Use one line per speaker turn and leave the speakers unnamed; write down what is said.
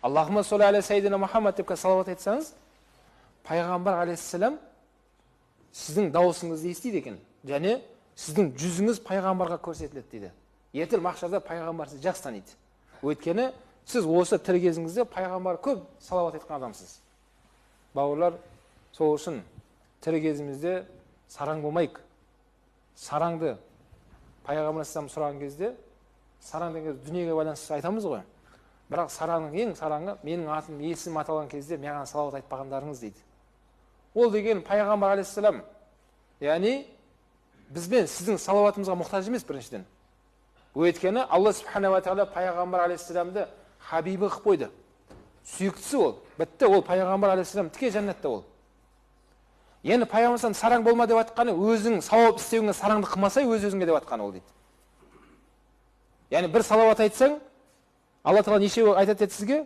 Аллахума солли аля сайдина Мұхаммад деп салауат айтсаңыз, пайғамбар алейхиссалам сіздің дауысыңызды естиді екен, және сіздің жүзіңіз пайғамбарға көрсетіледі дейді. Ертең махшарда пайғамбар сізді жақсы таниды. Өйткені сіз осы тірі кезіңізде пайғамбар көп салауат айтқан адамсыз. Бауырлар, сол үшін тірі кезімізде сараң болмайық. Сараңды пайғамбар сұраған кезде, сараң деген дүниеге байланысты айтамыз ғой. Бірақ сараңның ең сараңы менің атым есім аталған кезде маған салауат айтпағандарыңыз дейді. Ол деген пайғамбар алейхиссалам, яғни бізбен сіздің салауатымызға мұқтаж емес біріншіден. Өйткені Алла субхана ва тағала пайғамбар алейхиссаламды хабибі қылып қойды. Сүйіктісі ол. Бітті, ол пайғамбар алейхиссалам тіке жәннатта ол. Енді пайғамбар сараң болма деп атқаны, өзің сауап істеуіңе сараңды қылмасай, өз-өзіңе деп атқаны ол дейді. Яғни бір салауат айтсаң, Алла тағала неше айтады сізге?